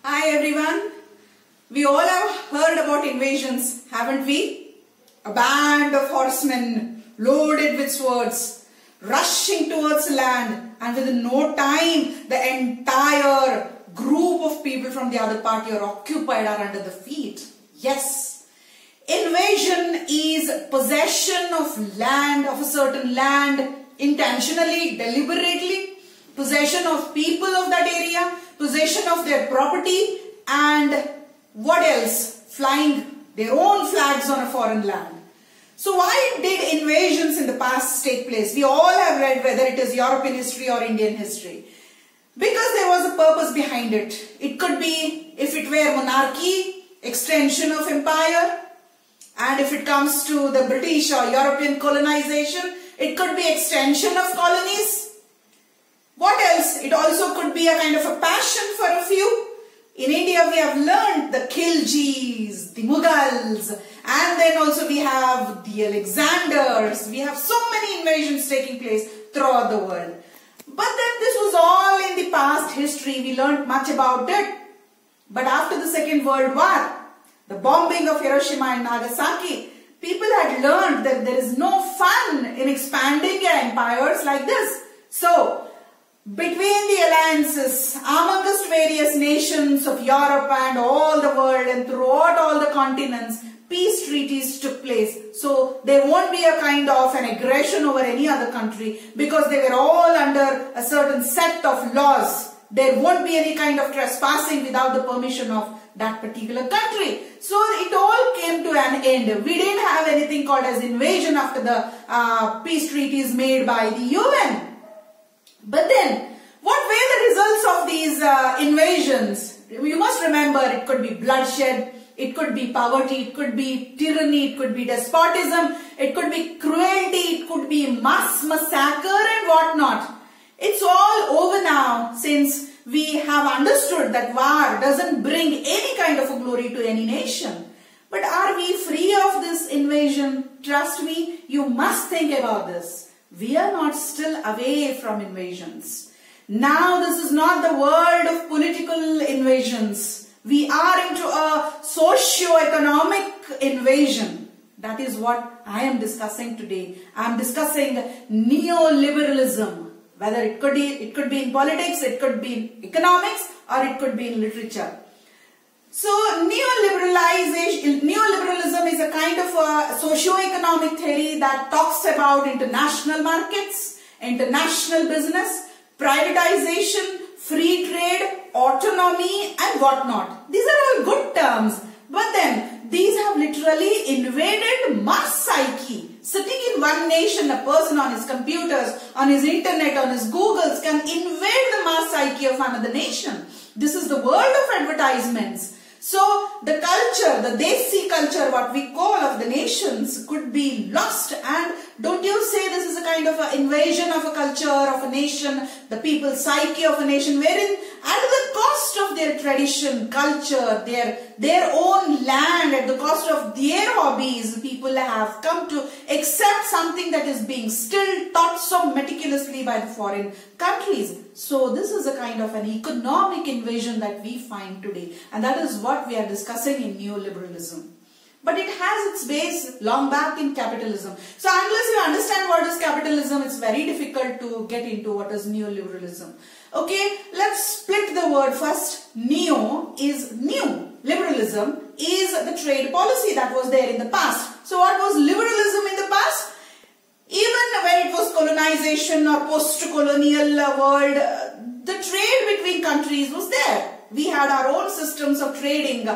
Hi everyone. We all have heard about invasions, haven't we? A band of horsemen loaded with swords rushing towards land, and within no time the entire group of people from the other party are occupied or under the feet. Yes, invasion is possession of land, of a certain land, intentionally, deliberately, possession of people of that area, possession of their property, and what else? Flying their own flags on a foreign land. So why did invasions in the past take place? We all have read, whether it is European history or Indian history. Because there was a purpose behind it. It could be, if it were monarchy, extension of empire. And if it comes to the British or European colonization, it could be extension of colonies. What else? It also could be a kind of a passion for a few. In India, we have learned the Khiljis, the Mughals, and then also we have the Alexanders. We have so many invasions taking place throughout the world. But then this was all in the past history. We learned much about it. But after the Second World War, the bombing of Hiroshima and Nagasaki, people had learned that there is no fun in expanding empires like this. So, between the alliances amongst various nations of Europe and all the world and throughout all the continents, peace treaties took place. So there won't be a kind of an aggression over any other country because they were all under a certain set of laws. There won't be any kind of trespassing without the permission of that particular country. So it all came to an end. We didn't have anything called as invasion after the peace treaties made by the UN. But then, what were the results of these invasions? You must remember, it could be bloodshed, it could be poverty, it could be tyranny, it could be despotism, it could be cruelty, it could be mass massacre and whatnot. It's all over now since we have understood that war doesn't bring any kind of a glory to any nation. But are we free of this invasion? Trust me, you must think about this. We are not still away from invasions. Now this is not the world of political invasions. We are into a socio-economic invasion. That is what I am discussing today. I am discussing neoliberalism. Whether it could be in politics, it could be in economics, or it could be in literature. So neoliberalism is a kind of a socio-economic theory that talks about international markets, international business, privatization, free trade, autonomy and whatnot. These are all good terms, but then these have literally invaded mass psyche. Sitting in one nation, a person on his computers, on his internet, on his Googles can invade the mass psyche of another nation. This is the world of advertisements. So the culture, the Desi culture, what we call of the nations, could be lost. And don't you say this is a kind of an invasion of a culture, of a nation, the people's psyche of a nation, wherein at the cost of their tradition, culture, their own land, at the cost of their hobbies, people have come to accept something that is being still taught so meticulously by the foreign countries. So this is a kind of an economic invasion that we find today, and that is what we are discussing in neoliberalism. But it has its base long back in capitalism. So unless you understand what is capitalism, it's very difficult to get into what is neoliberalism. Okay, let's split the word first. Neo is new. Liberalism is the trade policy that was there in the past. So what was liberalism in the past? Even when it was colonization or post-colonial world, the trade between countries was there. We had our own systems of trading,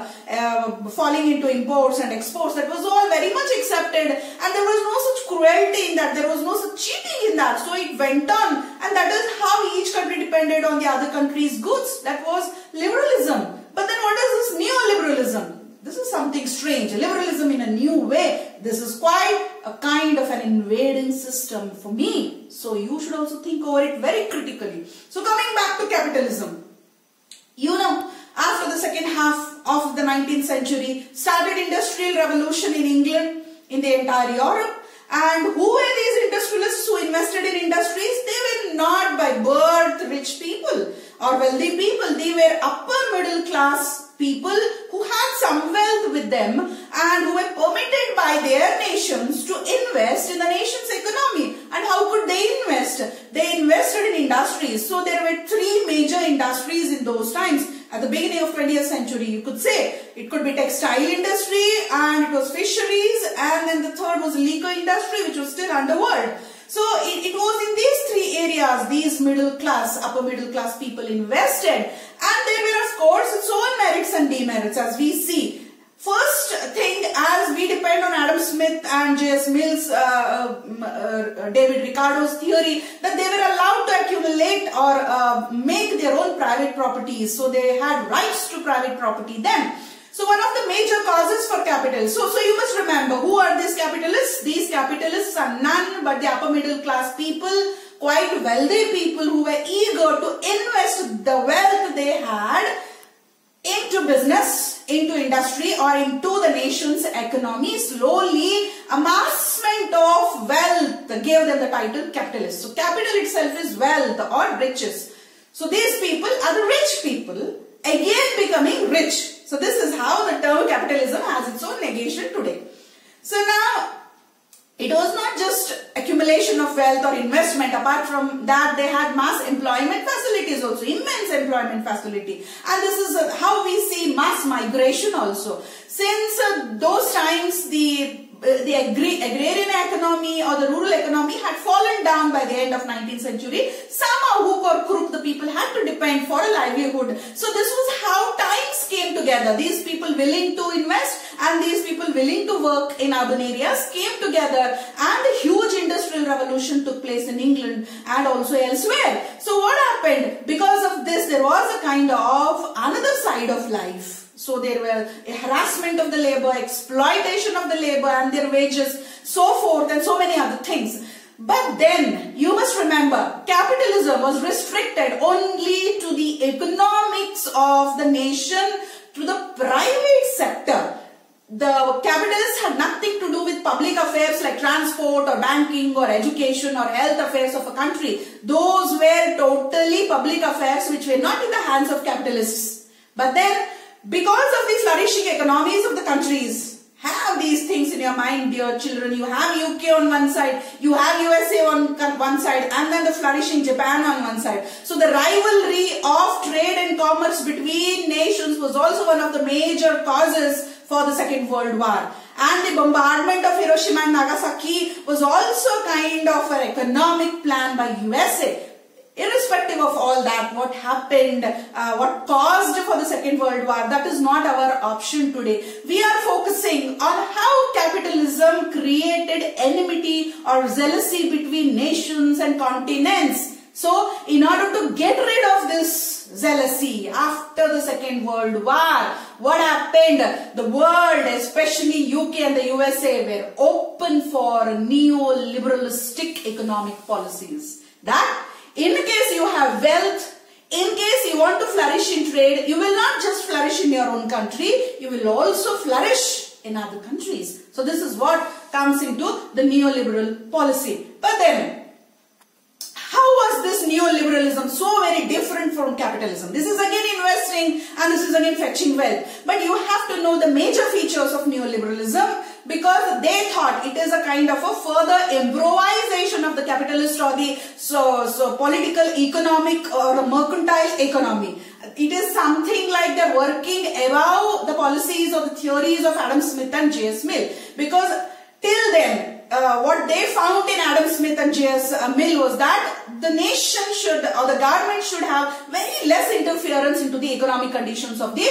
falling into imports and exports. That was all very much accepted, and there was no such cruelty in that. There was no such cheating in that. So it went on, and that is how each country depended on the other country's goods. That was liberalism. But then what is this neoliberalism? This is something strange. Liberalism in a new way. This is quite a kind of an invading system for me. So you should also think over it very critically. So coming back to capitalism. You know, after the second half of the 19th century, started industrial revolution in England, in the entire Europe. And who were these industrialists who invested in industries? They were not by birth rich people. or wealthy people. They were upper middle class people who had some wealth with them and who were permitted by their nations to invest in the nation's economy. And how could they invest? They invested in industries. So there were three major industries in those times. At the beginning of 20th century, you could say it could be textile industry, and it was fisheries, and then the third was liquor industry, which was still underworld. So it was in these three areas these middle class, upper middle class people invested, and there were of course its own merits and demerits as we see. First thing, as we depend on Adam Smith and J.S. Mill's, David Ricardo's theory that they were allowed to accumulate or make their own private properties. So they had rights to private property then. So one of the major causes for capital. So you must remember, who are these capitalists? These capitalists are none but the upper middle class people, quite wealthy people who were eager to invest the wealth they had into business, into industry, or into the nation's economy. Slowly, amassment of wealth gave them the title capitalist. So capital itself is wealth or riches. So these people are the rich people, again becoming rich. So this is how the term capitalism has its own negation today. So now, it was not just accumulation of wealth or investment. Apart from that, they had mass employment facilities also, immense employment facility. And this is how we see mass migration also. Since those times, the agrarian economy or the rural economy had fallen down by the end of 19th century. Somehow, hook or crook, the people had to depend for a livelihood. So this was how times came together. These people willing to invest and these people willing to work in urban areas came together, and a huge industrial revolution took place in England and also elsewhere. So what happened? Because of this, there was a kind of another side of life. So there were a harassment of the labor, exploitation of the labor and their wages, so forth, and so many other things. But then, you must remember, capitalism was restricted only to the economics of the nation, to the private sector. The capitalists had nothing to do with public affairs like transport or banking or education or health affairs of a country. Those were totally public affairs which were not in the hands of capitalists. But then, because of the flourishing economies of the countries, have these things in your mind, dear children. You have UK on one side, you have USA on one side, and then the flourishing Japan on one side. So the rivalry of trade and commerce between nations was also one of the major causes for the Second World War. And the bombardment of Hiroshima and Nagasaki was also kind of an economic plan by USA. Irrespective of all that, what happened, what caused for the Second World War, that is not our option today. We are focusing on how capitalism created enmity or jealousy between nations and continents. So, in order to get rid of this jealousy after the Second World War, what happened? The world, especially UK and the USA, were open for neoliberalistic economic policies. That in case you have wealth, in case you want to flourish in trade, you will not just flourish in your own country, you will also flourish in other countries. So this is what comes into the neoliberal policy. But then, how was this neoliberalism so very different from capitalism? This is again investing and this is again fetching wealth. But you have to know the major features of neoliberalism, because they thought it is a kind of a further improvisation of the capitalist or the political, economic or a mercantile economy. It is something like they're working above the policies or the theories of Adam Smith and J.S. Mill. Because till then, what they found in Adam Smith and J.S. Mill was that the nation should, or the government should have very less interference into the economic conditions of the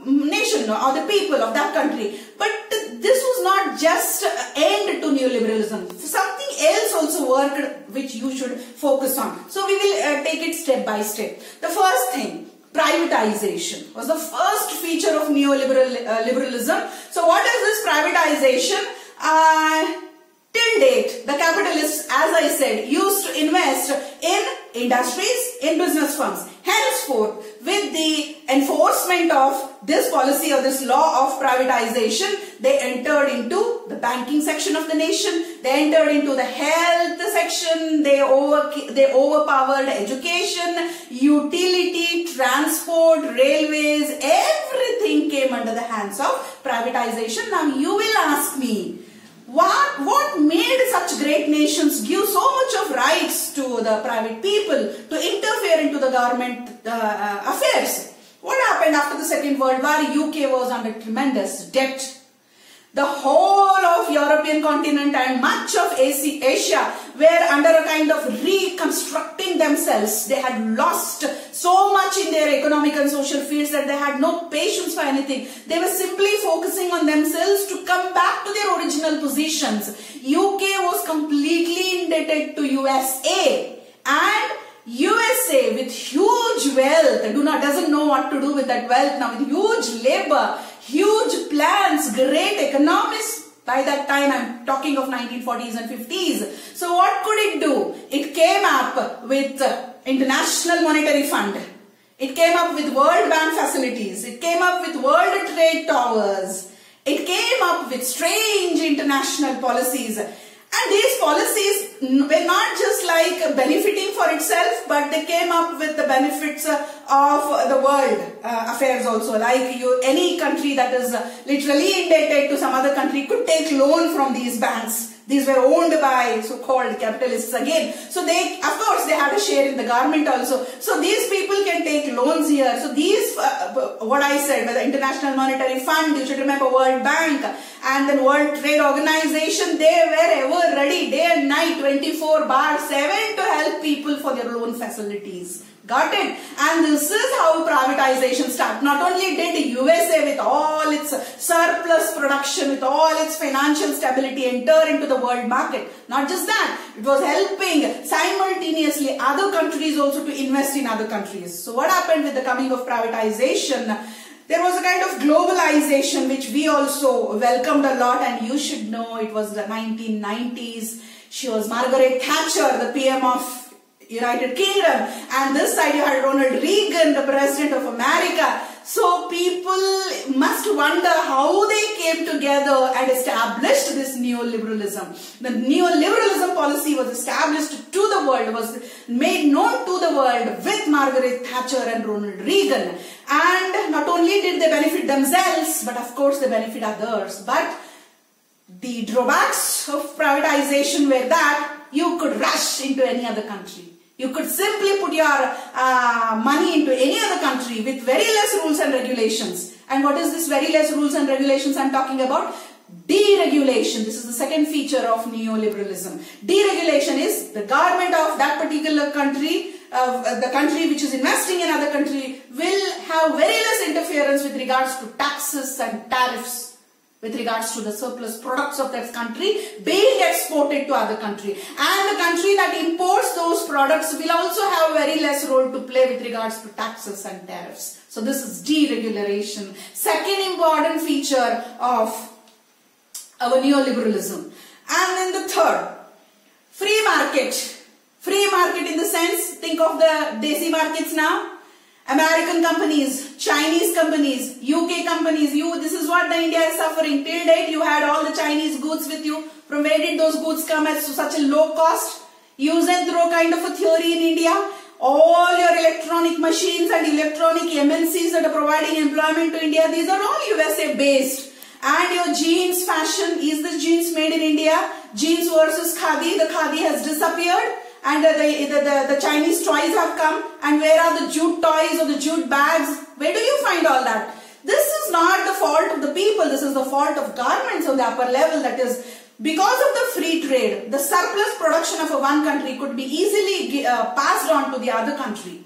nation or the people of that country. But this was not just an end to neoliberalism. Something else also worked which you should focus on. So we will take it step by step. The first thing, privatization, was the first feature of neoliberalism. So what is this privatization? Till date, the capitalists, as I said, used to invest in industries, in business firms. Henceforth, with the enforcement of this policy or this law of privatization, they entered into the banking section of the nation, they entered into the health section, they overpowered education, utility, transport, railways, everything came under the hands of privatization. Now you will ask me, what made such great nations give so much of rights to the private people to interfere into the government affairs? What happened after the Second World War? UK was under tremendous debt. The whole of European continent and much of Asia were under a kind of reconstructing themselves. They had lost so much in their economic and social fields that they had no patience for anything. They were simply focusing on themselves to come back to their original positions. UK was completely indebted to USA, and USA with huge wealth doesn't know what to do with that wealth now, with huge labor, huge plans, great economists. By that time, I'm talking of 1940s and 50s. So what could it do? It came up with International Monetary Fund. It came up with World Bank facilities. It came up with World Trade Towers. It came up with strange international policies. And these policies were not just like benefiting for itself, but they came up with the benefits of the world affairs also. Like any country that is literally indebted to some other country could take loan from these banks. These were owned by so-called capitalists again. So they, of course, they had a share in the government also. So these people can take loans here. So these, what I said, the International Monetary Fund, you should remember World Bank, and then World Trade Organization, they were ever ready, day and night, 24/7 to help people for their loan facilities. Got it? And this is how privatization started. Not only did USA with all its surplus production, with all its financial stability enter into the world market. Not just that, it was helping simultaneously other countries also to invest in other countries. So what happened with the coming of privatization? There was a kind of globalization which we also welcomed a lot, and you should know it was the 1990s. She was Margaret Thatcher, the PM of United Kingdom, and this side you had Ronald Reagan, the President of America. So people must wonder how they came together and established this neoliberalism. The neoliberalism policy was established to the world, was made known to the world with Margaret Thatcher and Ronald Reagan. And not only did they benefit themselves, but of course they benefit others. But the drawbacks of privatization were that you could rush into any other country. You could simply put your money into any other country with very less rules and regulations. And what is this very less rules and regulations I'm talking about? Deregulation. This is the second feature of neoliberalism. Deregulation is the government of that particular country, the country which is investing in other country, will have very less interference with regards to taxes and tariffs, with regards to the surplus products of that country being exported to other country. And the country that imports those products will also have very less role to play with regards to taxes and tariffs. So this is deregulation. Second important feature of our neoliberalism. And then the third, free market. Free market in the sense, think of the Desi markets now. American companies, Chinese companies, UK companies, this is what the India is suffering. Till date, you had all the Chinese goods with you. From where did those goods come at such a low cost? Use and throw kind of a theory in India. All your electronic machines and electronic MNCs that are providing employment to India, these are all USA based. And your jeans fashion, is the jeans made in India? Jeans versus khadi, the khadi has disappeared. And the Chinese toys have come, and where are the jute toys or the jute bags? Where do you find all that? This is not the fault of the people, this is the fault of governments on the upper level. That is, because of the free trade, the surplus production of one country could be easily passed on to the other country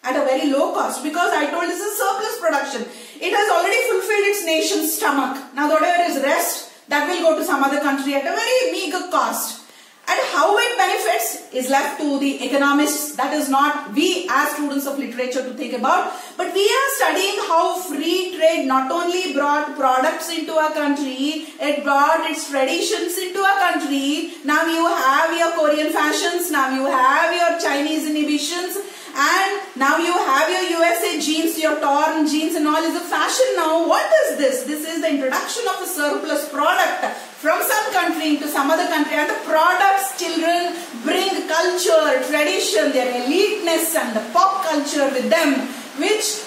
at a very low cost, because I told this is surplus production. It has already fulfilled its nation's stomach. Now whatever is rest, that will go to some other country at a very meager cost. And how it benefits is left to the economists. That is not we as students of literature to think about. But we are studying how free trade not only brought products into our country, it brought its traditions into our country. Now you have your Korean fashions, now you have your Chinese inhibitions, and now you have your USA jeans, your torn jeans and all is a fashion now. What is this? This is the introduction of a surplus product from some country into some other country, and the products, children, bring culture, tradition, their eliteness and the pop culture with them, which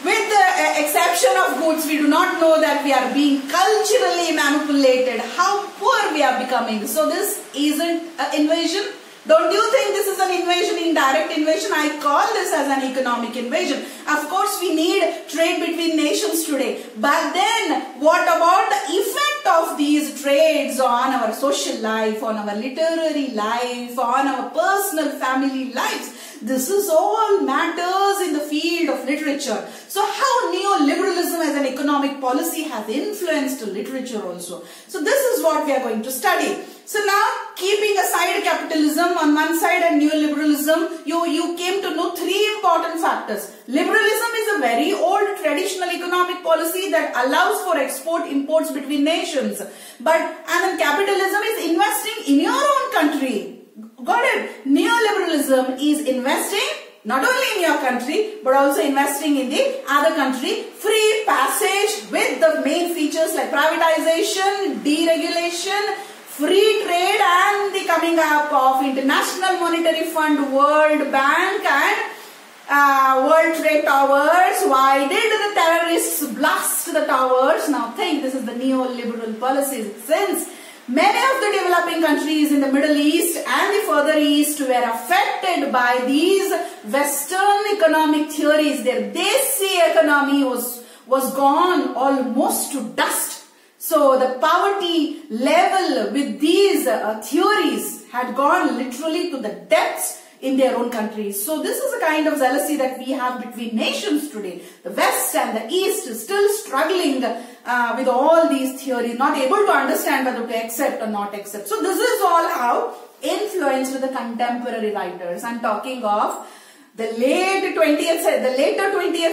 with the exception of goods, we do not know that we are being culturally manipulated, how poor we are becoming. So this isn't an invasion. Don't you think this is an invasion, indirect invasion? I call this as an economic invasion. Of course, we need trade between nations today. But then, what about the effect of these trades on our social life, on our literary life, on our personal family lives? This is all matters in the field of literature. So how neoliberalism as an economic policy has influenced literature also. So this is what we are going to study. So now, keeping aside capitalism on one side and neoliberalism, you came to know three important factors. Liberalism is a very old traditional economic policy that allows for export-imports between nations. And then capitalism is investing in your own country. Got it? Neoliberalism is investing not only in your country but also investing in the other country. Free passage with the main features like privatization, deregulation, free trade and the coming up of International Monetary Fund, World Bank and World Trade Towers. Why did the terrorists blast the towers? Now think, this is the neoliberal policies. Since many of the developing countries in the Middle East and the further East were affected by these Western economic theories, their Desi economy was gone almost to dust. So the poverty level with these theories had gone literally to the depths in their own countries. So this is a kind of jealousy that we have between nations today. The West and the East is still struggling with all these theories, not able to understand whether to accept or not accept. So this is all how influenced the contemporary writers. I'm talking of the later 20th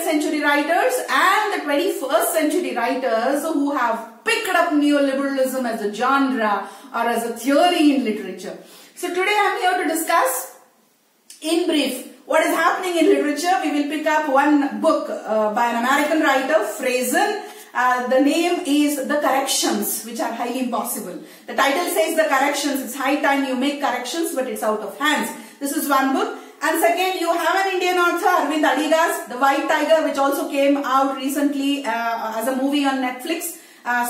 century writers and the 21st century writers who have picked up neoliberalism as a genre or as a theory in literature. So today I am here to discuss in brief what is happening in literature. We will pick up one book by an American writer, Friesen. The name is The Corrections, which are highly impossible. The title says The Corrections. It's high time you make corrections, but it's out of hands. This is one book. And second, you have an Indian author, Arvind Adiga's The White Tiger, which also came out recently as a movie on Netflix,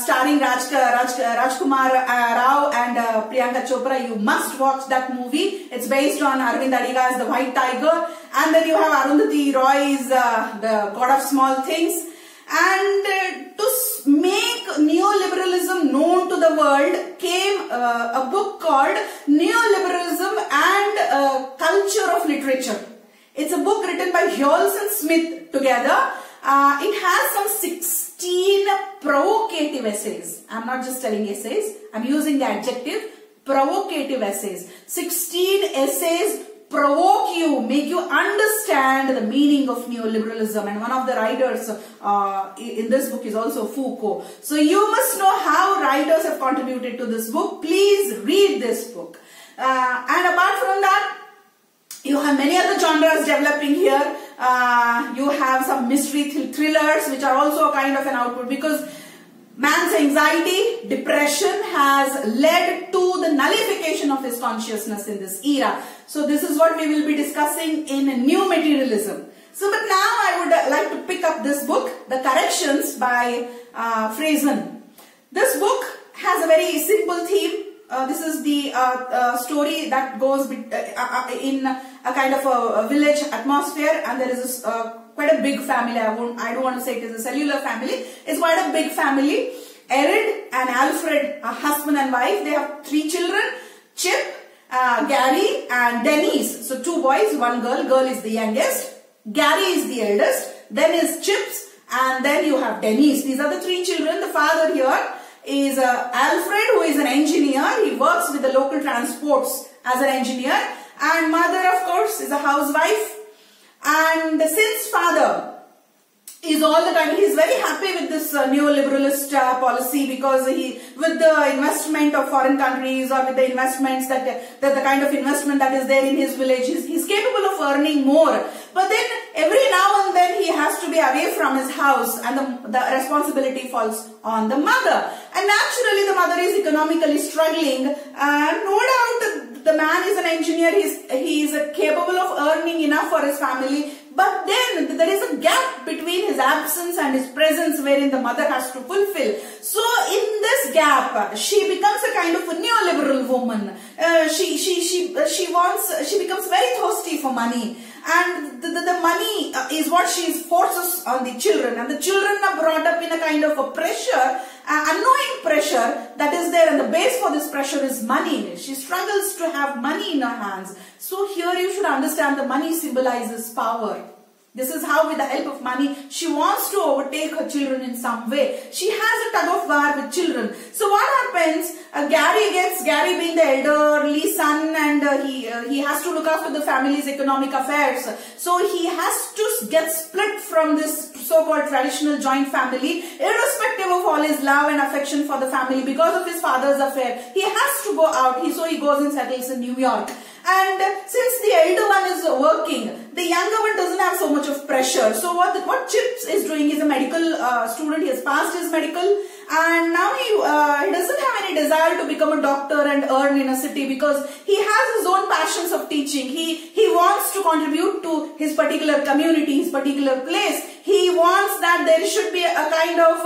starring Rajkumar Rao and Priyanka Chopra. You must watch that movie. It's based on Arvind Adiga's The White Tiger. And then you have Arundhati Roy's The God of Small Things. And to make neoliberalism known to the world came a book called Neoliberalism and Culture of Literature. It's a book written by Hewells and Smith together. It has some 16 provocative essays. I'm not just telling essays. I'm using the adjective provocative essays. 16 essays provoke you, make you understand the meaning of neoliberalism. And one of the writers in this book is also Foucault. So you must know how writers have contributed to this book. Please read this book. And apart from that, you have many other genres developing here. You have some mystery thrillers, which are also a kind of an output, because man's anxiety, depression has led to the nullification of his consciousness in this era. So this is what we will be discussing in New Materialism. So but now I would like to pick up this book, The Corrections by Friesen. This book has a very simple theme. This is the story that goes in a kind of a village atmosphere, and there is quite a big family. I don't want to say it is a cellular family. It's quite a big family. Erid and Alfred are husband and wife. They have 3 children, Chip, Gary and Denise. So 2 boys, 1 girl. Girl is the youngest. Gary is the eldest. Then is Chips, and then you have Denise. These are the 3 children. The father here is Alfred, who is an engineer. He works with the local transports as an engineer. And mother, of course, is a housewife. And since father is all the time, he is very happy with this neoliberalist policy, because with the investment of foreign countries, or with the investments that the kind of investment that is there in his village, he's capable of earning more. But then every now and then he has to be away from his house, and the responsibility falls on the mother. And naturally the mother is economically struggling. No doubt the man is an engineer, he is capable of earning enough for his family. But then there is a gap between his absence and his presence, wherein the mother has to fulfill. So in this gap, she becomes a kind of a neoliberal woman. She becomes very thirsty for money. And the money is what she forces on the children. And the children are brought up in a kind of a pressure, annoying pressure that is there. And the base for this pressure is money. She struggles to have money in her hands. So here you should understand the money symbolizes power. This is how, with the help of money, she wants to overtake her children in some way. She has a tug of war with children. So what happens? Gary being the elderly son, and he has to look after the family's economic affairs. So he has to get split from this so-called traditional joint family, irrespective of all his love and affection for the family, because of his father's affair. He has to go out. So he goes and settles in New York. And since the elder one is working, the younger one doesn't have so much of pressure. So what Chips is doing, is a medical student. He has passed his medical, and now he doesn't have any desire to become a doctor and earn in a city, because he has his own passions of teaching. He wants to contribute to his particular community, his particular place. He wants that there should be a kind of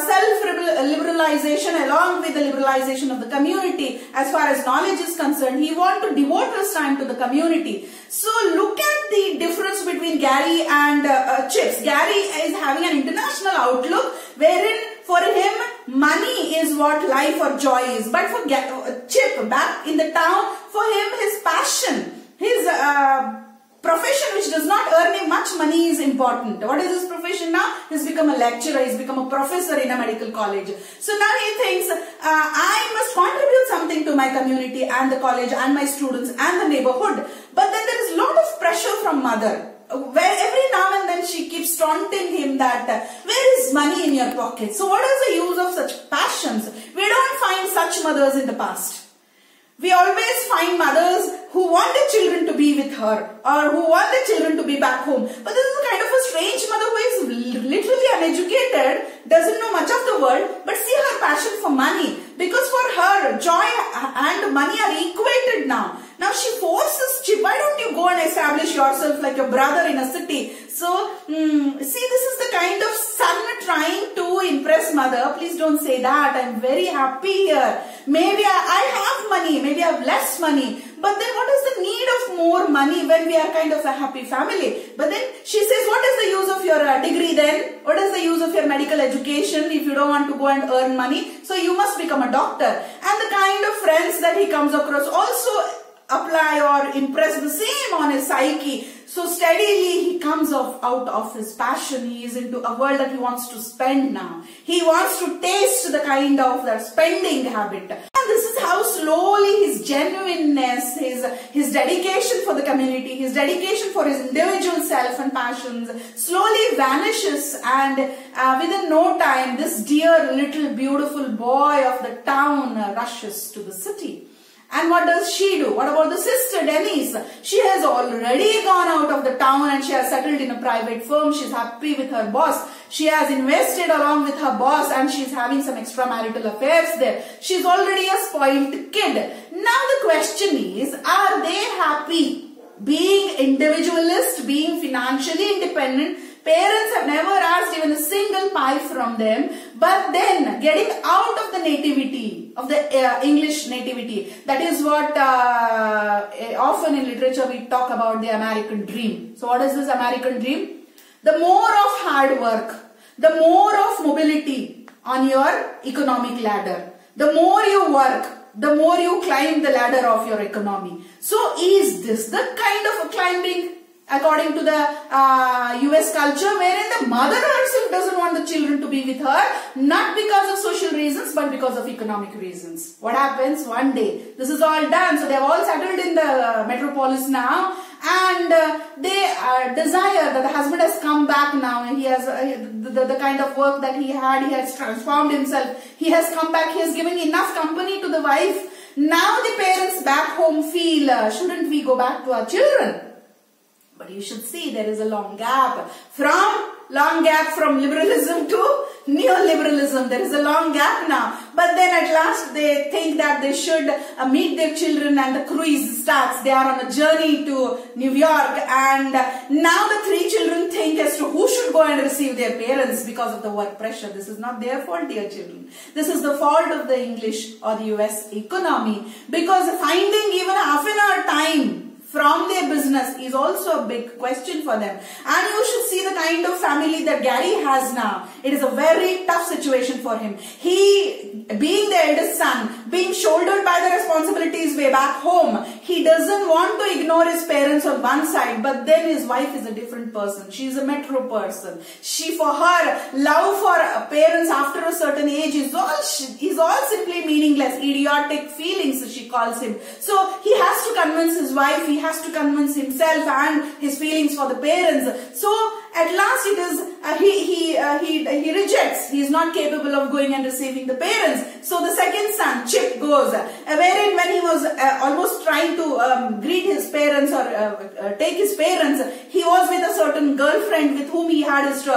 self-liberalization along with the liberalization of the community. As far as knowledge is concerned, he wants to devote his time to the community. So look at the difference between Gary and Chips. Gary is having an international outlook, wherein for him money is what life or joy is. But for Chip, back in the town, for him his passion, his profession, which does not earn him much money, is important. What is his profession now? He's become a lecturer, he's become a professor in a medical college. So now he thinks, I must contribute something to my community and the college and my students and the neighborhood. But then there is a lot of pressure from mother, where every now and then she keeps taunting him that, where is money in your pocket? So what is the use of such passions? We don't find such mothers in the past. We always find mothers who want their children to be with her, or who want their children to be back home. But this is a kind of a strange mother who is literally uneducated, doesn't know much of the world, but see her passion for money. Because for her, joy and money are equated now. Now she forces Chip, why don't you go and establish yourself like your brother in a city? So, see, this is the kind of son trying to impress mother. Please don't say that. I'm very happy here. Maybe I have money, maybe I have less money. But then what is the need of more money when we are kind of a happy family? But then she says, what is the use of your degree then? What is the use of your medical education if you don't want to go and earn money? So you must become a doctor. And the kind of friends that he comes across also apply or impress the same on his psyche. So steadily he comes out of his passion. He is into a world that he wants to spend now. He wants to taste the kind of that spending habit. And this is how slowly his genuineness, his dedication for the community, his dedication for his individual self and passions slowly vanishes, and within no time this dear little beautiful boy of the town rushes to the city. And what does she do? What about the sister Denise? She has already gone out of the town and she has settled in a private firm. She's happy with her boss. She has invested along with her boss and she's having some extramarital affairs there. She's already a spoiled kid. Now the question is, are they happy? Being individualist, being financially independent, parents have never asked even a single pie from them, but then getting out of the nativity, of the English nativity, that is what often in literature we talk about the American dream. So what is this American dream? The more of hard work, the more of mobility on your economic ladder. The more you work, the more you climb the ladder of your economy. So is this the kind of climbing according to the US culture, wherein the mother herself wife doesn't want the children to be with her, not because of social reasons, but because of economic reasons. What happens one day? This is all done. So they have all settled in the metropolis now, and they desire that the husband has come back now, and he has the kind of work that he had, he has transformed himself. He has come back, he has given enough company to the wife. Now the parents back home feel, shouldn't we go back to our children? But you should see there is a long gap from liberalism to neoliberalism. There is a long gap now. But then at last they think that they should meet their children, and the cruise starts. They are on a journey to New York, and now the three children think as to who should go and receive their parents because of the work pressure. This is not their fault, dear children. This is the fault of the English or the US economy, because finding even half an hour time from their business is also a big question for them. And you should see the kind of family that Gary has now. It is a very tough situation for him. He, being the eldest son, being shouldered by the responsibilities way back home, he doesn't want to ignore his parents on one side, but then his wife is a different person. She is a metro person. For her, love for parents after a certain age is all simply meaningless, idiotic feelings, she calls him. So he has to convince his wife, he has to convince himself and his feelings for the parents. So at last it is he rejects. He is not capable of going and receiving the parents. So the second son, Chip, goes, wherein when he was almost trying to greet his parents or take his parents, he was with a certain girlfriend with whom he had his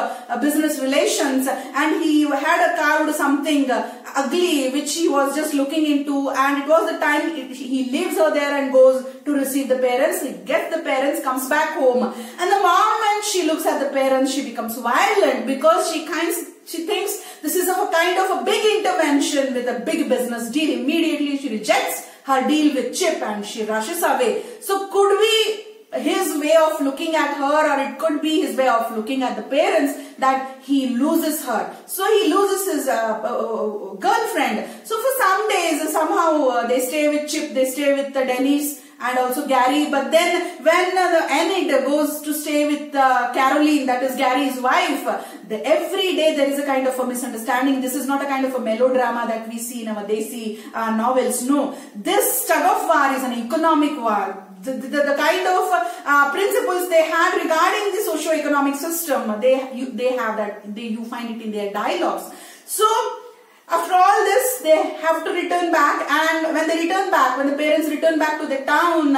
business relations, and he had carved something ugly which he was just looking into, and it was the time he leaves her there and goes to receive the parents. He gets the parents, comes back home, and the moment she looks at the parents, she becomes violent, because she thinks this is a kind of a big intervention with a big business deal. Immediately she rejects her deal with Chip and she rushes away. So could be his way of looking at her, or it could be his way of looking at the parents, that he loses her. So he loses his girlfriend. So for some days, somehow they stay with Chip, they stay with Dennis and also Gary. But then when the Enid goes to stay with Caroline, that is Gary's wife, every day there is a kind of a misunderstanding. This is not a kind of a melodrama that we see in our Desi novels. No, this tug of war is an economic war. The kind of principles they had regarding the socio-economic system, they have that, you find it in their dialogues. So after all this, they have to return back, and when they return back, when the parents return back to the town,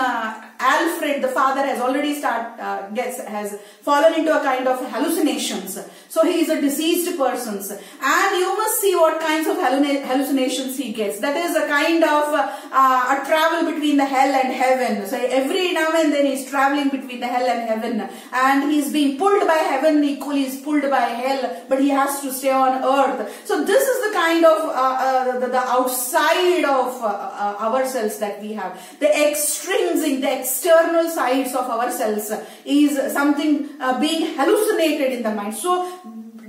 Alfred, the father, has already has fallen into a kind of hallucinations. So he is a deceased person, and you must see what kinds of hallucinations he gets. That is a kind of a travel between the hell and heaven. So every now and then he is traveling between the hell and heaven, and he is being pulled by heaven, equally is pulled by hell, but he has to stay on earth. So this is the kind of the outside of ourselves that we have. The extrinsic, the external sides of ourselves is something being hallucinated in the mind. So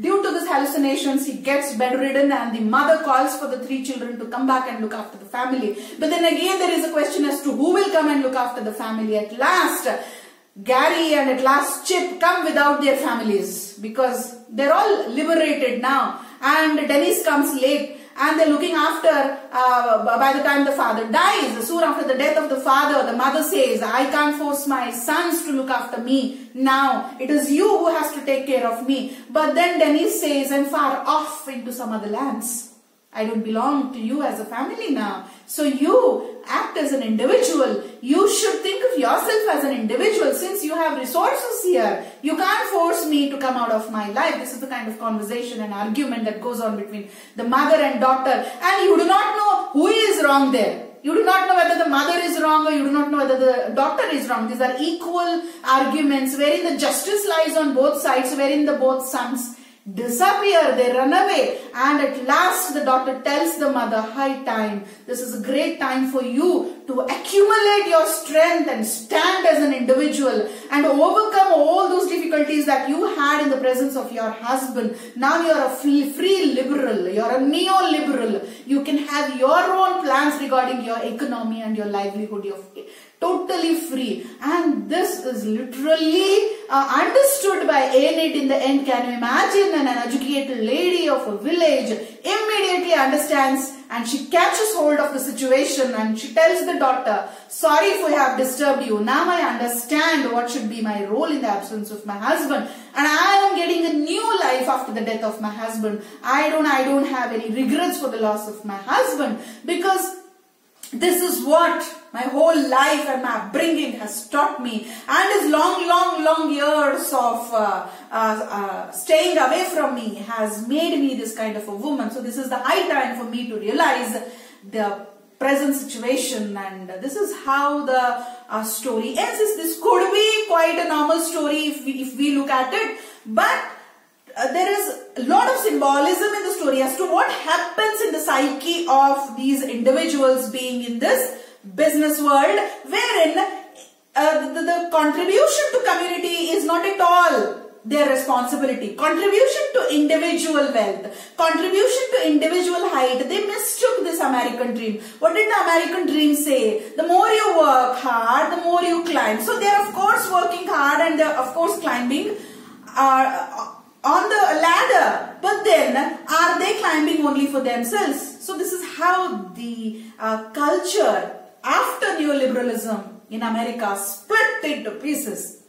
due to this hallucinations, he gets bedridden, and the mother calls for the three children to come back and look after the family. But then again there is a question as to who will come and look after the family. At last Gary and at last Chip come without their families, because they're all liberated now, and Dennis comes late, and they're looking after, by the time the father dies, soon after the death of the father, the mother says, I can't force my sons to look after me now. It is you who has to take care of me. But then Dennis says, I'm far off into some other lands. I don't belong to you as a family now. So you act as an individual. You should think of yourself as an individual. Since you have resources here, you can't force me to come out of my life. This is the kind of conversation and argument that goes on between the mother and daughter. And you do not know who is wrong there. You do not know whether the mother is wrong, or you do not know whether the daughter is wrong. These are equal arguments wherein the justice lies on both sides, wherein the both sons disappear, they run away, and at last the daughter tells the mother, high time, this is a great time for you to accumulate your strength and stand as an individual and overcome all those difficulties that you had in the presence of your husband. Now you are a free liberal, you are a neoliberal, you can have your own plans regarding your economy and your livelihood. totally free. And this is literally understood by Enid in the end. Can you imagine? And an educated lady of a village immediately understands, and she catches hold of the situation and she tells the daughter, sorry if I have disturbed you. Now I understand what should be my role in the absence of my husband, and I am getting a new life after the death of my husband. I don't have any regrets for the loss of my husband, because this is what my whole life and my upbringing has taught me, and his long years of staying away from me has made me this kind of a woman. So this is the high time for me to realize the present situation, and this is how the story ends. This could be quite a normal story if we look at it, but there is a lot of symbolism in the story as to what happens in the psyche of these individuals being in this business world, wherein the contribution to community is not at all their responsibility. Contribution to individual wealth, contribution to individual height. They mistook this American dream. What did the American dream say? The more you work hard, the more you climb. So they are of course working hard, and they are of course climbing on the ladder, but then are they climbing only for themselves? So this is how the culture after neoliberalism in America split into pieces.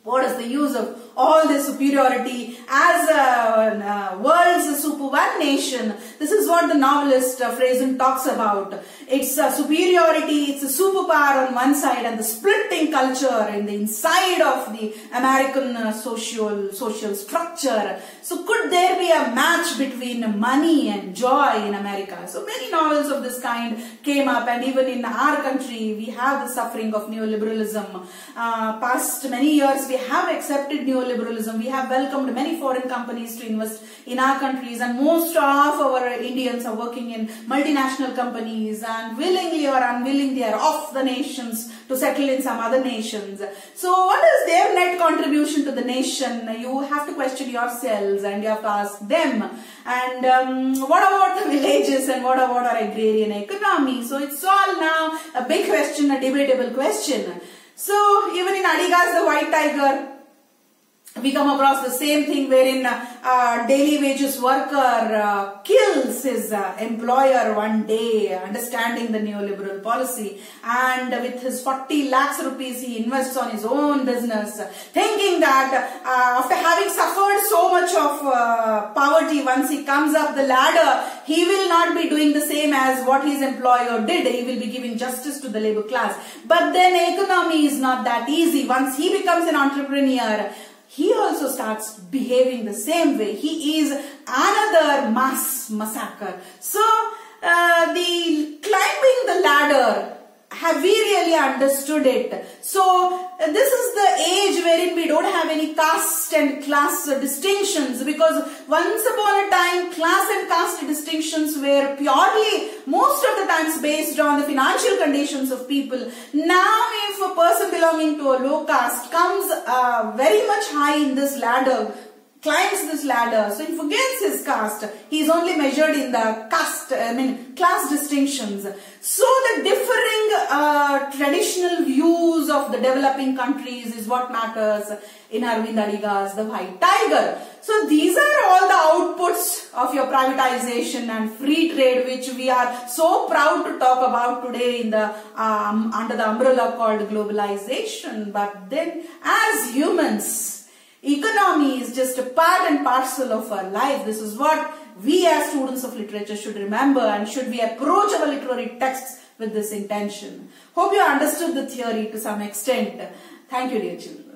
What is the use of all this superiority as a world's super one nation? This is what the novelist Frazen talks about. It's a superiority, it's a superpower on one side, and the splitting culture in the inside of the American social structure. So could there be a match between money and joy in America? So many novels of this kind came up, and even in our country we have the suffering of neoliberalism. Past many years we have accepted neoliberalism. We have welcomed many foreign companies to invest in our countries, and most of our Indians are working in multinational companies, and willingly or unwillingly they are off the nations to settle in some other nations. So what is their net contribution to the nation? You have to question yourselves and you have to ask them. And what about the villages, and what about our agrarian economy? So it's all now a big question, a debatable question. So even in Adigas the White Tiger, we come across the same thing, wherein a daily wages worker kills his employer one day, understanding the neoliberal policy, and with his 40 lakhs rupees he invests on his own business, thinking that after having suffered so much of poverty, once he comes up the ladder, he will not be doing the same as what his employer did. He will be giving justice to the labor class. But then economy is not that easy. Once he becomes an entrepreneur, he also starts behaving the same way. He is another mass massacre. So, the climbing the ladder, have we really understood it? So, this is the age wherein we don't have any caste and class distinctions, because once upon a time class and caste distinctions were purely, most of the times, based on the financial conditions of people. Now if a person belonging to a low caste comes very much high in this ladder, climbs this ladder, so he forgets his caste. He is only measured in the class distinctions. So the differing traditional views of the developing countries is what matters in Arvind Adiga's The White Tiger. So these are all the outputs of your privatization and free trade, which we are so proud to talk about today in the under the umbrella called globalization. But then, as humans, economy is just a part and parcel of our life. This is what we as students of literature should remember, and should we approach our literary texts with this intention. Hope you understood the theory to some extent. Thank you, dear children.